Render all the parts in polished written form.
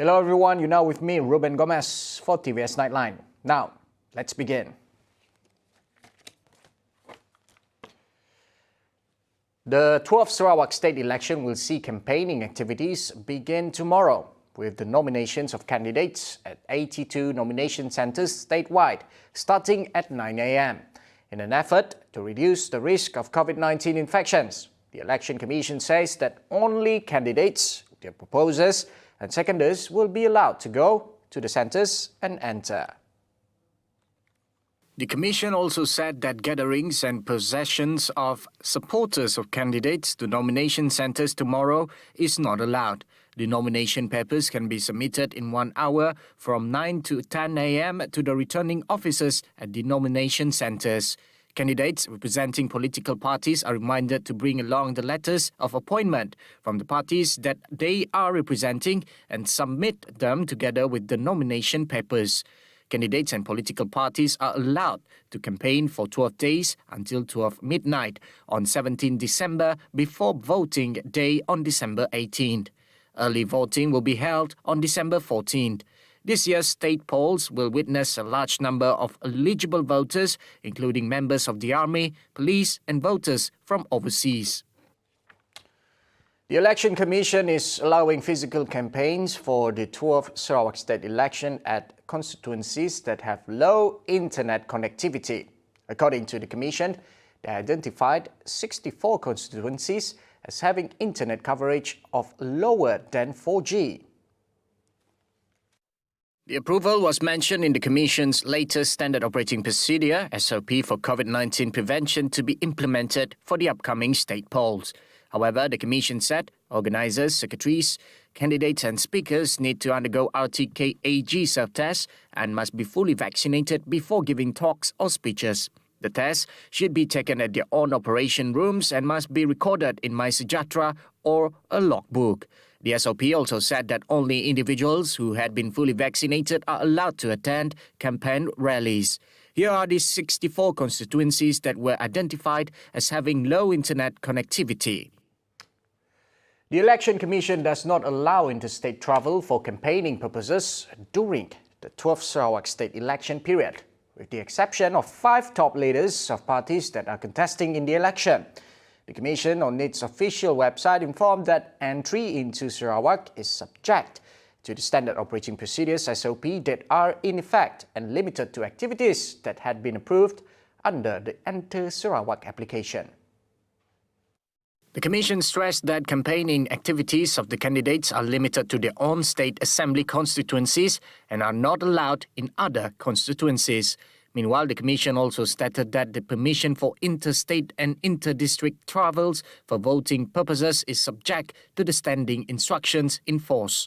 Hello everyone, you're now with me, Ruben Gomez for TVS Nightline. Now, let's begin. The 12th Sarawak state election will see campaigning activities begin tomorrow, with the nominations of candidates at 82 nomination centres statewide starting at 9 a.m. in an effort to reduce the risk of COVID-19 infections. The Election Commission says that only candidates, their proposers and seconders will be allowed to go to the centres and enter. The Commission also said that gatherings and processions of supporters of candidates to nomination centres tomorrow is not allowed. The nomination papers can be submitted in 1 hour from 9 to 10 a.m. to the returning officers at the nomination centres. Candidates representing political parties are reminded to bring along the letters of appointment from the parties that they are representing and submit them together with the nomination papers. Candidates and political parties are allowed to campaign for 12 days until 12 midnight on 17 December before voting day on December 18th. Early voting will be held on December 14th. This year's state polls will witness a large number of eligible voters, including members of the Army, police and voters from overseas. The Election Commission is allowing physical campaigns for the 12th Sarawak state election at constituencies that have low internet connectivity. According to the Commission, they identified 64 constituencies as having internet coverage of lower than 4G. The approval was mentioned in the Commission's latest Standard Operating Procedure (SOP) for COVID-19 prevention to be implemented for the upcoming state polls. However, the Commission said organisers, secretaries, candidates and speakers need to undergo RT-KAG self-test and must be fully vaccinated before giving talks or speeches. The test should be taken at their own operation rooms and must be recorded in MySejahtera or a logbook. The SOP also said that only individuals who had been fully vaccinated are allowed to attend campaign rallies. Here are the 64 constituencies that were identified as having low internet connectivity. The Election Commission does not allow interstate travel for campaigning purposes during the 12th Sarawak state election period, with the exception of 5 top leaders of parties that are contesting in the election. The Commission on its official website informed that entry into Sarawak is subject to the Standard Operating Procedures (SOP) that are in effect and limited to activities that had been approved under the Enter Sarawak application. The Commission stressed that campaigning activities of the candidates are limited to their own state assembly constituencies and are not allowed in other constituencies. Meanwhile, the Commission also stated that the permission for interstate and inter-district travels for voting purposes is subject to the standing instructions in force.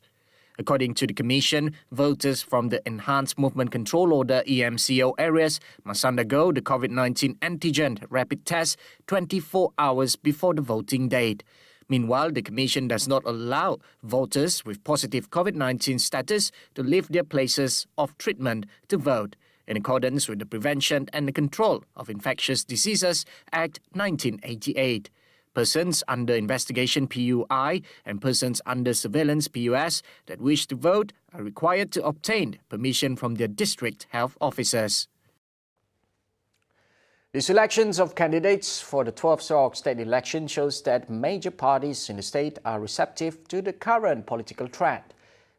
According to the Commission, voters from the Enhanced Movement Control Order EMCO areas must undergo the COVID-19 antigen rapid test 24 hours before the voting date. Meanwhile, the Commission does not allow voters with positive COVID-19 status to leave their places of treatment to vote, in accordance with the Prevention and the Control of Infectious Diseases Act 1988. Persons under investigation PUI and persons under surveillance PUS that wish to vote are required to obtain permission from their district health officers. The selections of candidates for the 12th Sarawak state election shows that major parties in the state are receptive to the current political trend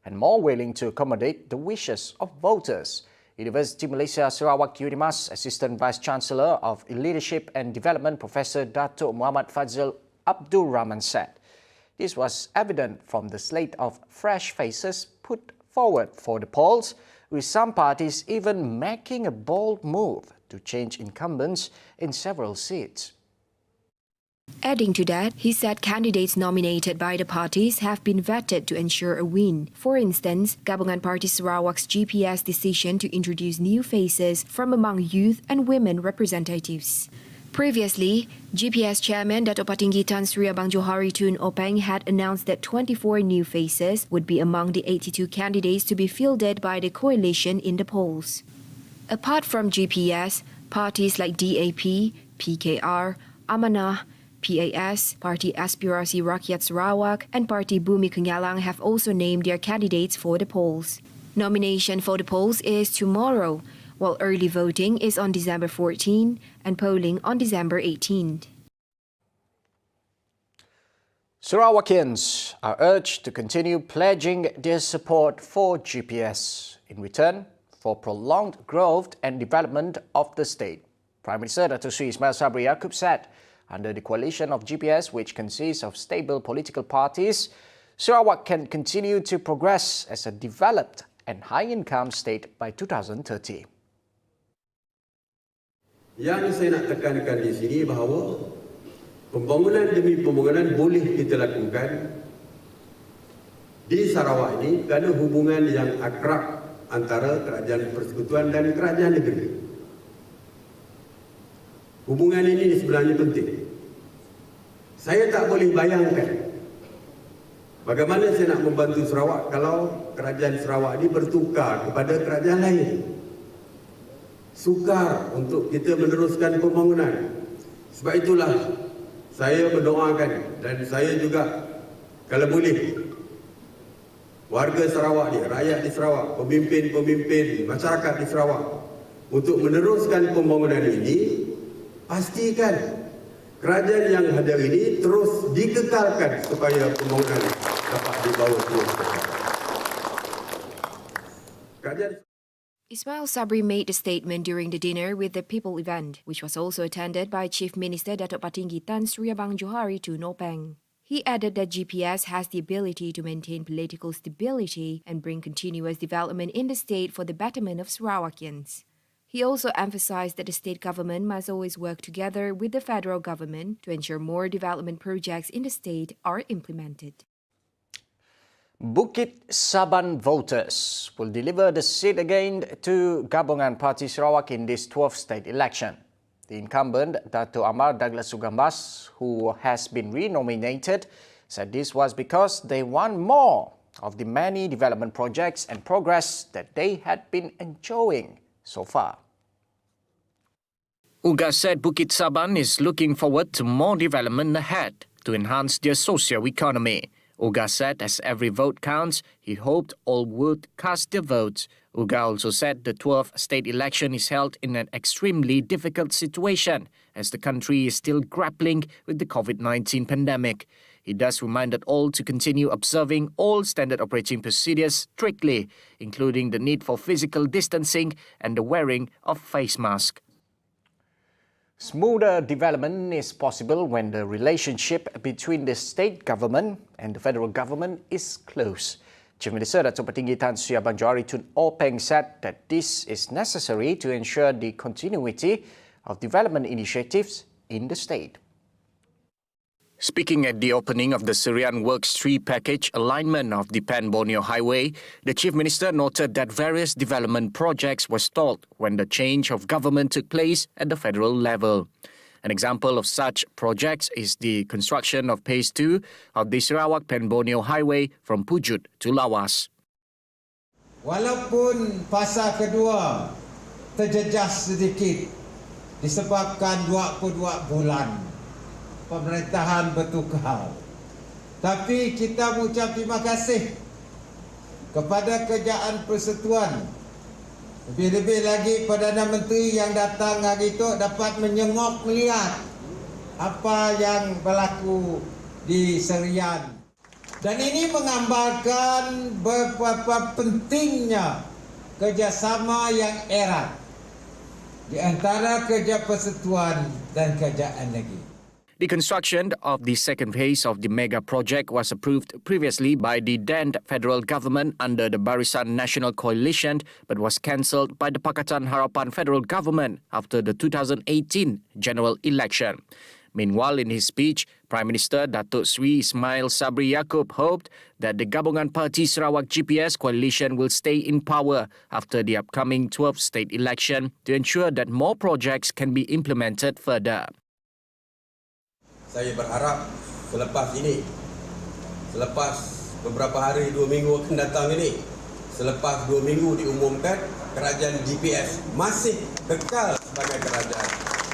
and more willing to accommodate the wishes of voters. University Malaysia Sarawak UNIMAS Assistant Vice Chancellor of Leadership and Development Professor Datuk Muhammad Fazil Abdul Rahman said. This was evident from the slate of fresh faces put forward for the polls, with some parties even making a bold move to change incumbents in several seats. Adding to that, he said candidates nominated by the parties have been vetted to ensure a win. For instance, Gabungan Party Sarawak's GPS decision to introduce new faces from among youth and women representatives. Previously, GPS Chairman Dato' Patinggi Tan Sri Abang Johari Tun Openg had announced that 24 new faces would be among the 82 candidates to be fielded by the coalition in the polls. Apart from GPS, parties like DAP, PKR, Amanah, PAS, Parti Aspirasi Rakyat Sarawak, and Parti Bumi Kenyalang have also named their candidates for the polls. Nomination for the polls is tomorrow, while early voting is on December 14 and polling on December 18. Sarawakians are urged to continue pledging their support for GPS in return for prolonged growth and development of the state. Prime Minister Datuk Sri Ismail Sabri Yaakob said, under the coalition of GPS, which consists of stable political parties, Sarawak can continue to progress as a developed and high-income state by 2030. Yang saya nak tekankan di sini bahawa pembangunan demi pembangunan boleh kita lakukan di Sarawak ini kerana hubungan yang akrab antara kerajaan persekutuan dan kerajaan negeri. Hubungan ini sebenarnya penting. Saya tak boleh bayangkan bagaimana saya nak membantu Sarawak kalau kerajaan Sarawak ini bertukar kepada kerajaan lain. Sukar untuk kita meneruskan pembangunan. Sebab itulah saya mendoakan dan saya juga kalau boleh warga Sarawak ni, rakyat di Sarawak, pemimpin-pemimpin masyarakat di Sarawak untuk meneruskan pembangunan ini, pastikan kerajaan yang ada ini terus dikekalkan supaya pembangunan dapat dibawa terus. Ismail Sabri made the statement during the dinner with the People event, which was also attended by Chief Minister Datuk Patinggi Tan Sri Abang Johari Tun Nopeng. He added that GPS has the ability to maintain political stability and bring continuous development in the state for the betterment of Sarawakians. He also emphasized that the state government must always work together with the federal government to ensure more development projects in the state are implemented. Bukit Saban voters will deliver the seat again to Gabungan Parti Sarawak in this 12th state election. The incumbent, Dato' Amar Douglas Sugambas, who has been renominated, said this was because they want more of the many development projects and progress that they had been enjoying so far. Uga said Bukit Saban is looking forward to more development ahead to enhance their socio-economy. Uga said as every vote counts, he hoped all would cast their votes. Uga also said the 12th state election is held in an extremely difficult situation as the country is still grappling with the COVID-19 pandemic. He thus reminded all to continue observing all standard operating procedures strictly, including the need for physical distancing and the wearing of face masks. Smoother development is possible when the relationship between the state government and the federal government is close. Chief Minister Datuk Patinggi Tan Sri Abang Johari Tun Nopeng said that this is necessary to ensure the continuity of development initiatives in the state. Speaking at the opening of the Syrian Works 3 package alignment of the Pan-Borneo Highway, the Chief Minister noted that various development projects were stalled when the change of government took place at the federal level. An example of such projects is the construction of Phase 2 of the Sarawak Pan-Borneo Highway from Pujut to Lawas. Walaupun fasa kedua terjejas sedikit disebabkan 22 bulan pemerintahan bertukar. Tapi kita mengucap terima kasih kepada Kerajaan Persekutuan. Lebih-lebih lagi Perdana Menteri yang datang hari itu dapat menyengok melihat apa yang berlaku di Serian. Dan ini menggambarkan betapa pentingnya kerjasama yang erat di antara Kerajaan Persekutuan dan Kerajaan Negeri. The construction of the second phase of the mega project was approved previously by the then federal government under the Barisan National Coalition but was cancelled by the Pakatan Harapan federal government after the 2018 general election. Meanwhile, in his speech, Prime Minister Datuk Sri Ismail Sabri Yaakob hoped that the Gabungan Parti Sarawak GPS coalition will stay in power after the upcoming 12th state election to ensure that more projects can be implemented further. Saya berharap selepas ini, selepas beberapa hari, 2 minggu akan datang ini, selepas 2 minggu diumumkan, kerajaan GPS masih kekal sebagai kerajaan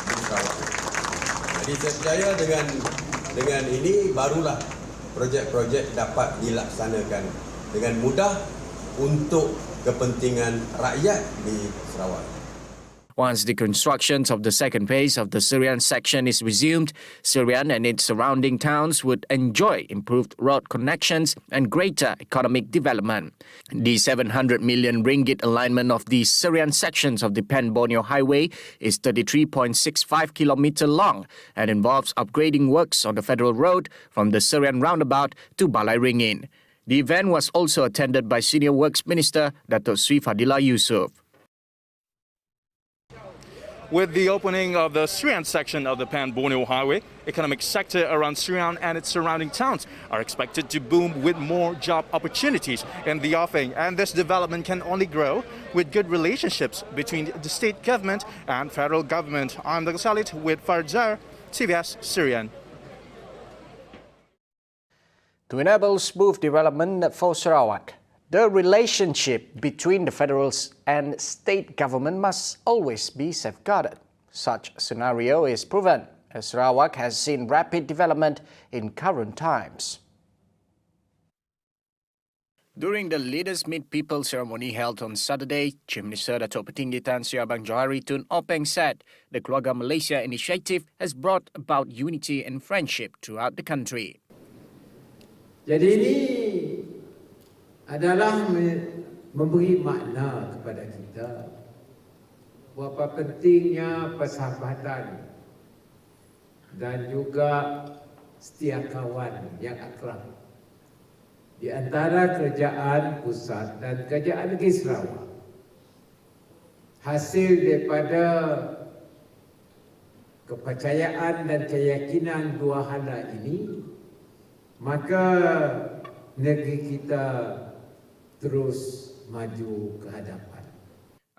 di Sarawak. Jadi saya percaya dengan ini barulah projek-projek dapat dilaksanakan dengan mudah untuk kepentingan rakyat di Sarawak. Once the construction of the second phase of the Syrian section is resumed, Syrian and its surrounding towns would enjoy improved road connections and greater economic development. The 700 million ringgit alignment of the Syrian sections of the Pen-Borneo Highway is 33.65 kilometer long and involves upgrading works on the federal road from the Syrian roundabout to Balai Ringin. The event was also attended by Senior Works Minister Datuk Sri Fadila Yusof. With the opening of the Syrian section of the Pen-Borneo Highway, economic sector around Syrian and its surrounding towns are expected to boom with more job opportunities in the offing. And this development can only grow with good relationships between the state government and federal government. I'm Dr. Salit with Farzar, TVS Syrian. To enable smooth development for Sarawak, the relationship between the federal and state government must always be safeguarded. Such scenario is proven as Sarawak has seen rapid development in current times. During the Leaders Meet People ceremony held on Saturday, Chief Minister Datuk Petinggi Tan Sri Abang Johari Tun Openg said the Keluarga Malaysia initiative has brought about unity and friendship throughout the country. Jadi ini adalah memberi makna kepada kita berapa pentingnya persahabatan dan juga setia kawan yang akrab di antara kerajaan pusat dan kerajaan negeri Sarawak. Hasil daripada kepercayaan dan keyakinan dua hala ini, maka negeri kita terus maju ke hadapan.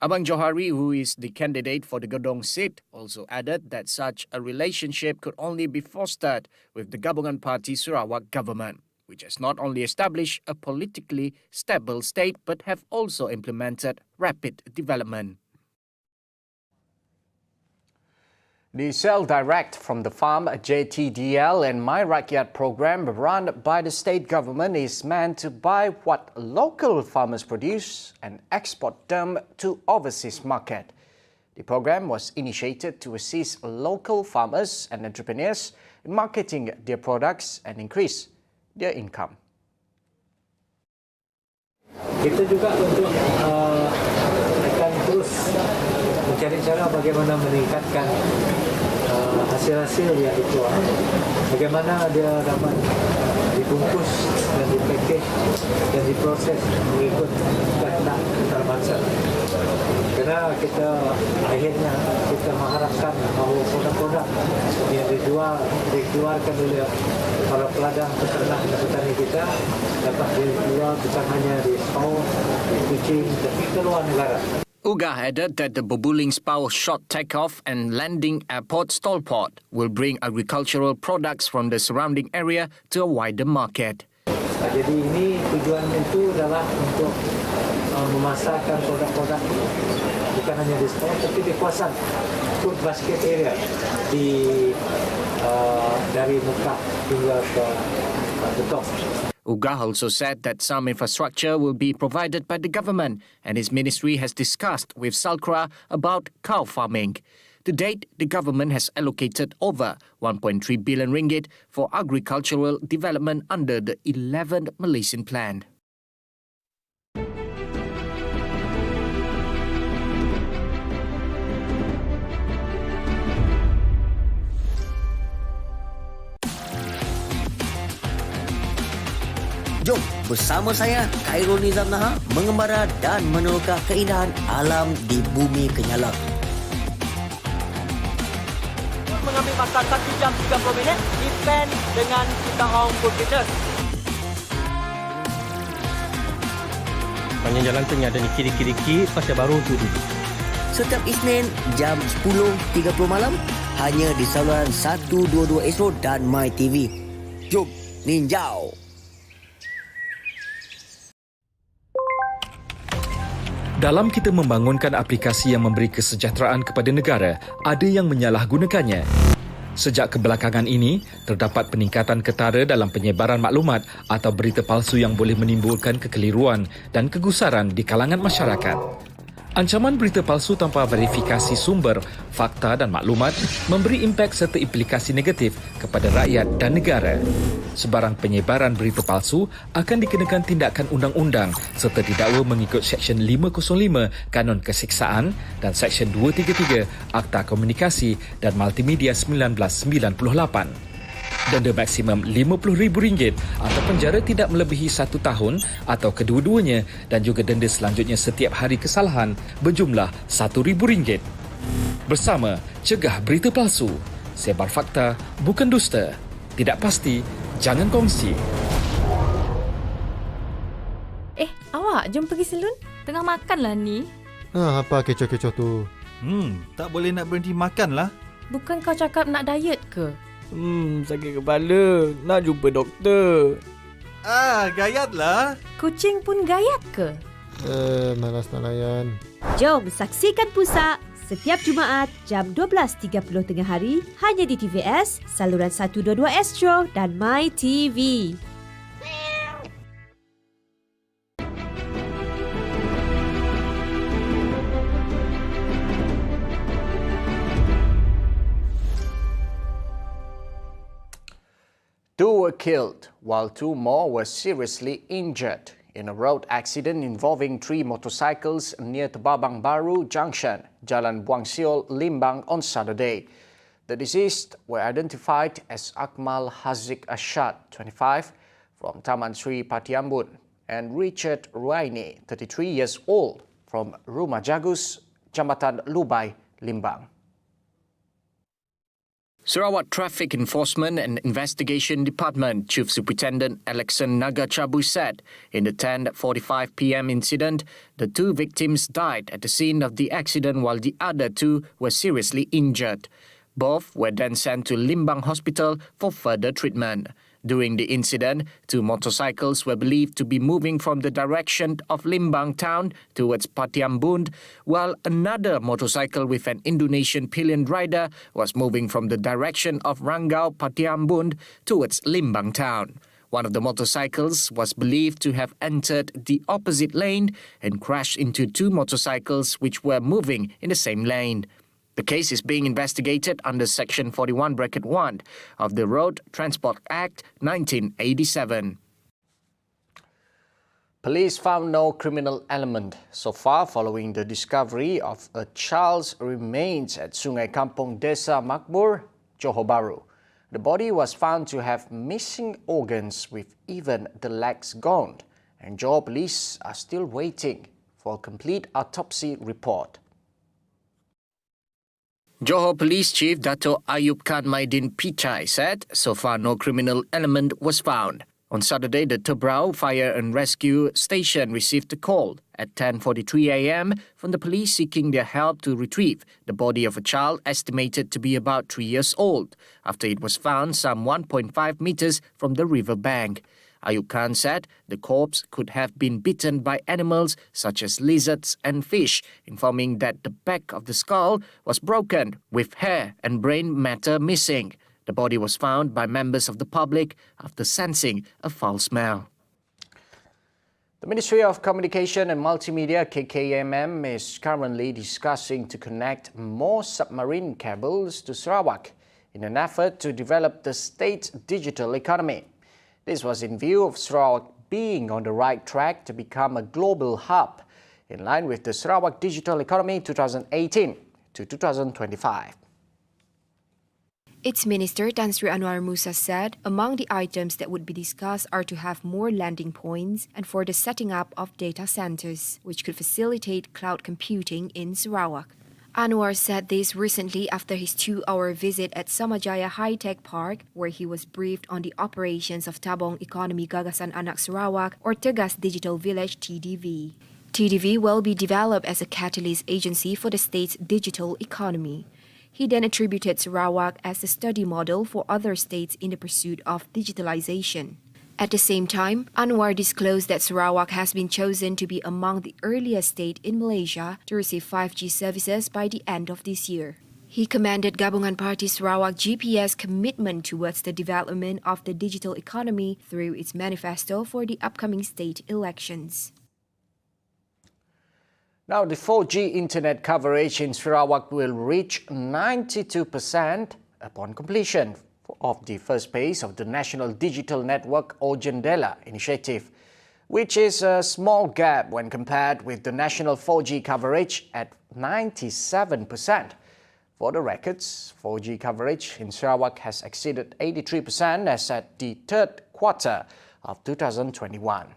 Abang Johari, who is the candidate for the Gedong seat, also added that such a relationship could only be fostered with the Gabungan Party Sarawak government, which has not only established a politically stable state but have also implemented rapid development. The Sell Direct from the Farm JTDL and My Rakyat program run by the state government is meant to buy what local farmers produce and export them to overseas market. The program was initiated to assist local farmers and entrepreneurs in marketing their products and increase their income. Kita juga untuk akan terus mencari cara bagaimana meningkatkan hasil-hasil yang dikeluar, bagaimana dia dapat dibungkus dan dipackage dan diproses mengikut kehendak antarabangsa. Karena kita akhirnya kita mengharapkan bahawa produk-produk yang dikeluarkan oleh para peladang peternak dan petani kita dapat dijual bukan hanya di Sarawak, di Kuching, tapi ke luar negara. Uga added that the Bubuling Spau short takeoff and landing airport stall port will bring agricultural products from the surrounding area to a wider market. Jadi ini tujuannya itu adalah untuk memasarkan produk-produk bukan hanya di Spau tapi di kawasan food basket area dari Mekah hingga ke Betong. Uga also said that some infrastructure will be provided by the government and his ministry has discussed with Salkra about cow farming. To date, the government has allocated over 1.3 billion ringgit for agricultural development under the 11th Malaysian Plan. Jom bersama saya Khairul Nizam Naha mengembara dan meneroka keindahan alam di bumi Kenyala. Mengambil masa 1 jam 30 minit depend dengan kita orang food-fitness. Banyak jalan tengah dan kiri-kiri pasal baru tu dulu. Setiap Isnin jam 10.30 malam hanya di saluran 122 Astro dan My TV. Jom ninjau. Dalam kita membangunkan aplikasi yang memberi kesejahteraan kepada negara, ada yang menyalahgunakannya. Sejak kebelakangan ini, terdapat peningkatan ketara dalam penyebaran maklumat atau berita palsu yang boleh menimbulkan kekeliruan dan kegusaran di kalangan masyarakat. Ancaman berita palsu tanpa verifikasi sumber, fakta dan maklumat memberi impak serta implikasi negatif kepada rakyat dan negara. Sebarang penyebaran berita palsu akan dikenakan tindakan undang-undang serta didakwa mengikut Seksyen 505 Kanun Keseksaan dan Seksyen 233 Akta Komunikasi dan Multimedia 1998. Denda maksimum RM50,000 atau penjara tidak melebihi 1 tahun atau kedua-duanya dan juga denda selanjutnya setiap hari kesalahan berjumlah RM1,000. Bersama, cegah berita palsu. Sebar fakta, bukan dusta. Tidak pasti, jangan kongsi. Awak jom pergi salon? Tengah makan lah ni. Apa kecoh-kecoh tu? Tak boleh nak berhenti makan lah. Bukan kau cakap nak diet ke? Sakit kepala. Nak jumpa doktor. Gayat lah. Kucing pun gayat ke? Malas nak layan. Jom saksikan Pusat setiap Jumaat jam 12.30 tengah hari hanya di TVS, saluran 122 Astro dan My TV. Two were killed, while 2 more were seriously injured in a road accident involving 3 motorcycles near Tebabang Baru Junction, Jalan Buang Siol, Limbang on Saturday. The deceased were identified as Akmal Haziq Ashad, 25, from Taman Sri Patiambun, and Richard Ruaini, 33 years old, from Rumah Jagus, Jambatan Lubai, Limbang. Sarawak Traffic Enforcement and Investigation Department Chief Superintendent Alexan Nagachabu said in the 10:45 p.m. incident, the 2 victims died at the scene of the accident while the other 2 were seriously injured. Both were then sent to Limbang Hospital for further treatment. During the incident, 2 motorcycles were believed to be moving from the direction of Limbang town towards Patiambun, while another motorcycle with an Indonesian pillion rider was moving from the direction of Rangau Patiambun towards Limbang town. One of the motorcycles was believed to have entered the opposite lane and crashed into 2 motorcycles which were moving in the same lane. The case is being investigated under Section 41(1) of the Road Transport Act 1987. Police found no criminal element so far following the discovery of a child's remains at Sungai Kampung Desa Makmur, Johor Bahru. The body was found to have missing organs with even the legs gone, and Johor police are still waiting for a complete autopsy report. Johor Police Chief Dato' Ayub Khan Maidin Pichai said so far no criminal element was found. On Saturday, the Tebrau Fire and Rescue Station received a call at 10:43 a.m. from the police seeking their help to retrieve the body of a child estimated to be about 3 years old after it was found some 1.5 meters from the river bank. Ayub Khan said the corpse could have been bitten by animals such as lizards and fish, informing that the back of the skull was broken with hair and brain matter missing. The body was found by members of the public after sensing a foul smell. The Ministry of Communication and Multimedia, KKMM, is currently discussing to connect more submarine cables to Sarawak in an effort to develop the state's digital economy. This was in view of Sarawak being on the right track to become a global hub, in line with the Sarawak Digital Economy 2018 to 2025. Its Minister Tan Sri Anwar Musa said among the items that would be discussed are to have more landing points and for the setting up of data centers, which could facilitate cloud computing in Sarawak. Anwar said this recently after his 2-hour visit at Samajaya High Tech Park, where he was briefed on the operations of Tabong Ekonomi Gagasan Anak Sarawak, or Tegas Digital Village TDV. TDV will be developed as a catalyst agency for the state's digital economy. He then attributed Sarawak as a study model for other states in the pursuit of digitalization. At the same time, Anwar disclosed that Sarawak has been chosen to be among the earliest states in Malaysia to receive 5G services by the end of this year. He commended Gabungan Parti Sarawak GPS commitment towards the development of the digital economy through its manifesto for the upcoming state elections. Now, the 4G internet coverage in Sarawak will reach 92% upon completion of the first phase of the National Digital Network or DENDA initiative, which is a small gap when compared with the national 4G coverage at 97%. For the records, 4G coverage in Sarawak has exceeded 83% as at the third quarter of 2021.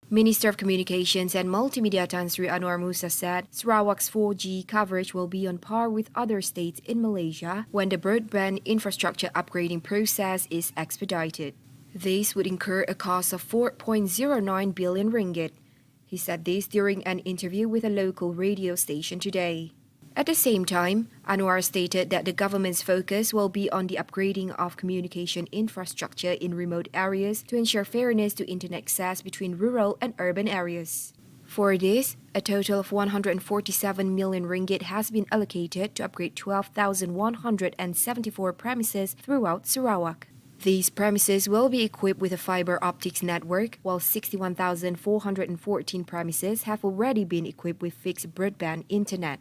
Minister of Communications and Multimedia Tan Sri Anwar Musa said Sarawak's 4G coverage will be on par with other states in Malaysia when the broadband infrastructure upgrading process is expedited. This would incur a cost of 4.09 billion ringgit. He said this during an interview with a local radio station today. At the same time, Anwar stated that the government's focus will be on the upgrading of communication infrastructure in remote areas to ensure fairness to internet access between rural and urban areas. For this, a total of 147 million ringgit has been allocated to upgrade 12,174 premises throughout Sarawak. These premises will be equipped with a fiber optics network, while 61,414 premises have already been equipped with fixed broadband internet.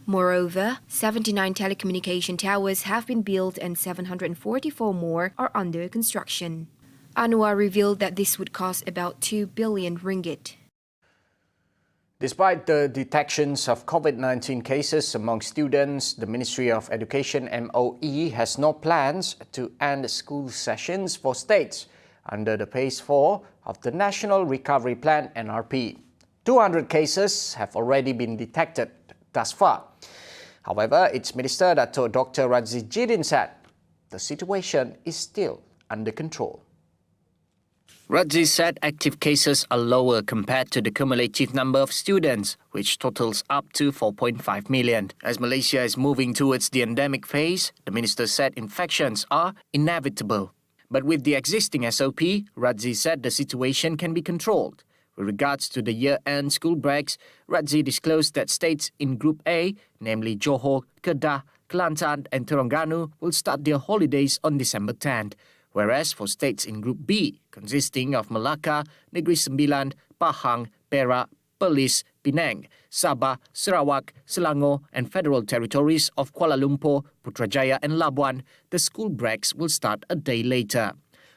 Moreover, 79 telecommunication towers have been built and 744 more are under construction. Anwar revealed that this would cost about 2 billion ringgit. Despite the detections of COVID-19 cases among students, the Ministry of Education MOE has no plans to end school sessions for states under the Phase 4 of the National Recovery Plan NRP. 200 cases have already been detected thus far. However, its Minister Dr. Radzi Jidin said the situation is still under control. Radzi said active cases are lower compared to the cumulative number of students, which totals up to 4.5 million. As Malaysia is moving towards the endemic phase, the Minister said infections are inevitable. But with the existing SOP, Radzi said the situation can be controlled. With regards to the year-end school breaks, Radzi disclosed that states in Group A, namely Johor, Kedah, Kelantan and Terengganu, will start their holidays on December 10th, whereas for states in Group B, consisting of Melaka, Negeri Sembilan, Pahang, Perak, Perlis, Penang, Sabah, Sarawak, Selangor and Federal Territories of Kuala Lumpur, Putrajaya and Labuan, the school breaks will start a day later.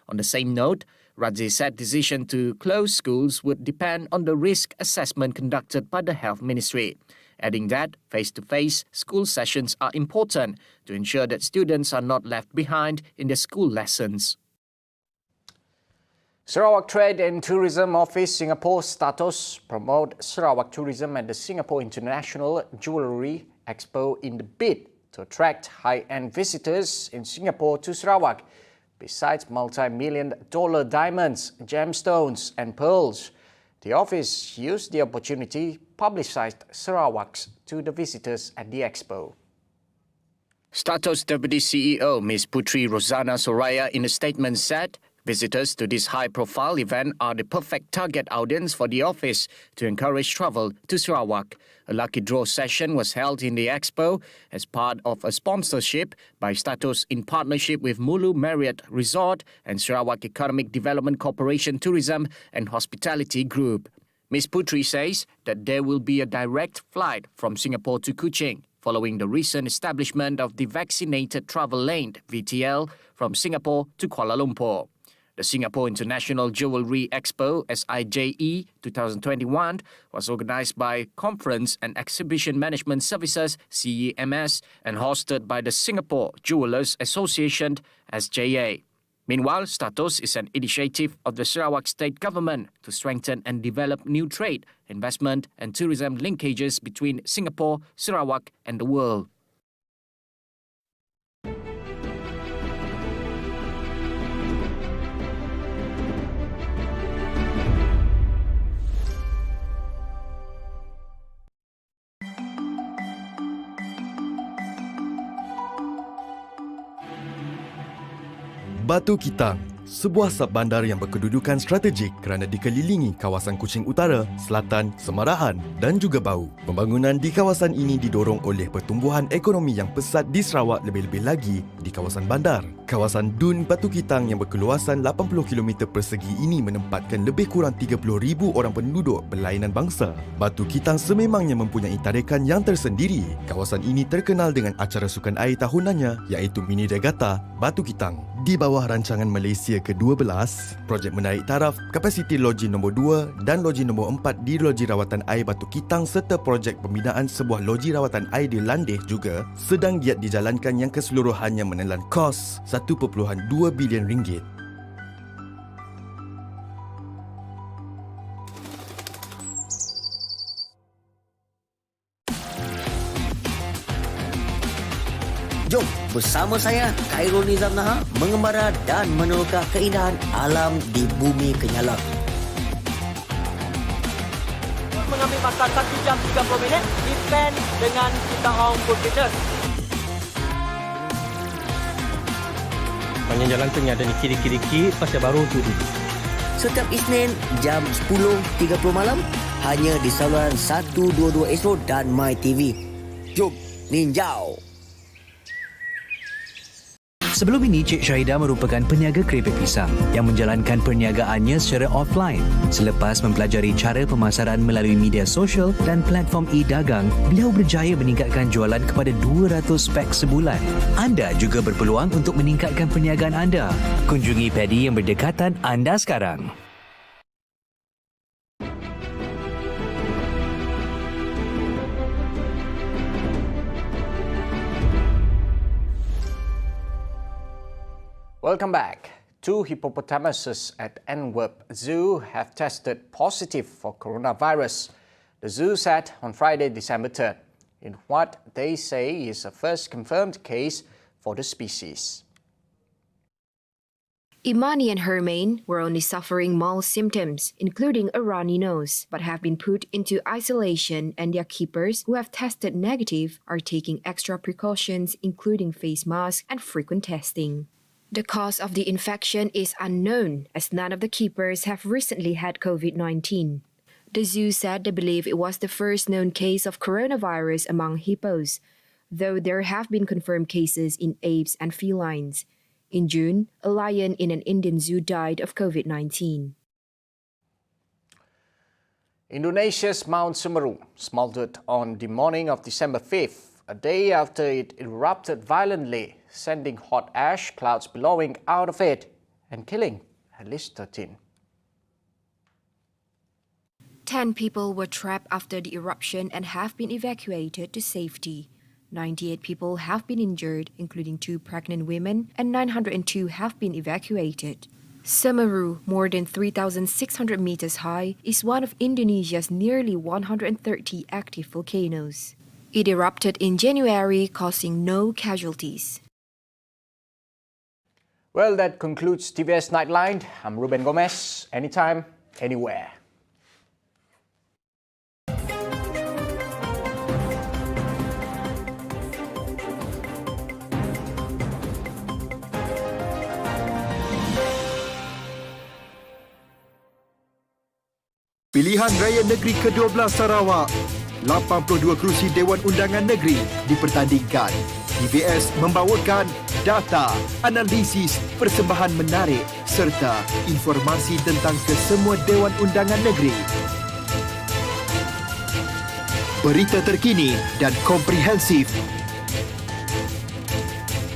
On the same note, Radzi said decision to close schools would depend on the risk assessment conducted by the Health Ministry, adding that face-to-face school sessions are important to ensure that students are not left behind in their school lessons. Sarawak Trade and Tourism Office Singapore status promote Sarawak tourism at the Singapore International Jewellery Expo in the bid to attract high-end visitors in Singapore to Sarawak. Besides multi-million-dollar diamonds, gemstones and pearls, the office used the opportunity publicized Sarawak's to the visitors at the expo. Statos Deputy CEO Ms. Putri Rosana Soraya in a statement said, visitors to this high-profile event are the perfect target audience for the office to encourage travel to Sarawak. A lucky draw session was held in the expo as part of a sponsorship by Statos in partnership with Mulu Marriott Resort and Sarawak Economic Development Corporation Tourism and Hospitality Group. Ms. Putri says that there will be a direct flight from Singapore to Kuching, following the recent establishment of the Vaccinated Travel Lane, VTL, from Singapore to Kuala Lumpur. The Singapore International Jewellery Expo, SIJE 2021, was organised by Conference and Exhibition Management Services, CEMS, and hosted by the Singapore Jewellers Association, SJA. Meanwhile, Status is an initiative of the Sarawak State Government to strengthen and develop new trade, investment and tourism linkages between Singapore, Sarawak and the world. Batu Kitang, sebuah subbandar yang berkedudukan strategik kerana dikelilingi kawasan Kuching Utara, Selatan, Semarahan dan juga Bau. Pembangunan di kawasan ini didorong oleh pertumbuhan ekonomi yang pesat di Sarawak, lebih-lebih lagi di kawasan bandar. Kawasan Dun Batu Kitang yang berkeluasan 80 km persegi ini menempatkan lebih kurang 30,000 orang penduduk berlainan bangsa. Batu Kitang sememangnya mempunyai tarikan yang tersendiri. Kawasan ini terkenal dengan acara sukan air tahunannya iaitu Mini Regatta Batu Kitang. Di bawah rancangan Malaysia ke-12, projek menarik taraf, kapasiti loji nombor 2 dan loji nombor 4 di loji rawatan air Batu Kitang serta projek pembinaan sebuah loji rawatan air di Landeh juga sedang giat dijalankan yang keseluruhannya menelan kos RM1.2 bilion. Jom bersama saya Khairul Nizam Naha mengembara dan meneroka keindahan alam di bumi Kenyala. Mengambil masa 1 jam 30 minit di pen dengan TAHUN Fitness. Banyak jalan tengah dan kiri-kiri pasal baru tu dulu. Setiap Isnin jam 10.30 malam hanya di saluran 122 Astro dan My TV. Jom ninjau. Sebelum ini, Cik Syahidah merupakan peniaga keripik pisang yang menjalankan perniagaannya secara offline. Selepas mempelajari cara pemasaran melalui media sosial dan platform e-dagang, beliau berjaya meningkatkan jualan kepada 200 pak sebulan. Anda juga berpeluang untuk meningkatkan perniagaan anda. Kunjungi pedi yang berdekatan anda sekarang. Welcome back. 2 hippopotamuses at Antwerp Zoo have tested positive for coronavirus. The zoo said on Friday, December 3rd, in what they say is the first confirmed case for the species. Imani and Hermaine were only suffering mild symptoms, including a runny nose, but have been put into isolation, and their keepers, who have tested negative, are taking extra precautions, including face masks and frequent testing. The cause of the infection is unknown, as none of the keepers have recently had COVID-19. The zoo said they believe it was the first known case of coronavirus among hippos, though there have been confirmed cases in apes and felines. In June, a lion in an Indian zoo died of COVID-19. Indonesia's Mount Semeru smoldered on the morning of December 5th, a day after it erupted violently, sending hot ash clouds billowing out of it and killing at least 13. 10 people were trapped after the eruption and have been evacuated to safety. 98 people have been injured, including 2 pregnant women, and 902 have been evacuated. Semeru, more than 3,600 meters high, is one of Indonesia's nearly 130 active volcanoes. It erupted in January, causing no casualties. Well, that concludes TVS Nightline. I'm Ruben Gomez. Anytime, anywhere. Pilihan Raya Negeri ke-12 Sarawak. 82 kerusi Dewan Undangan Negeri dipertandingkan. TVS membawakan data, analisis, persembahan menarik serta informasi tentang kesemua Dewan Undangan Negeri. Berita terkini dan komprehensif.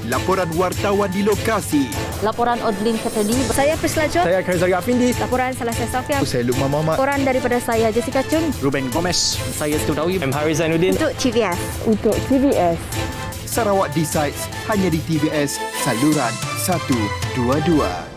Laporan wartawan di lokasi. Laporan Odlin Ketedi. Saya Peselajur. Saya Kaizari Afindi. Laporan Salasa Safia. Saya Lukman Muhammad. Laporan daripada saya Jessica Chung. Ruben Gomez. Saya Studawi. M. Haris Zainuddin. Untuk TVS. Untuk TVS. Sarawak Decides hanya di TVS saluran 122.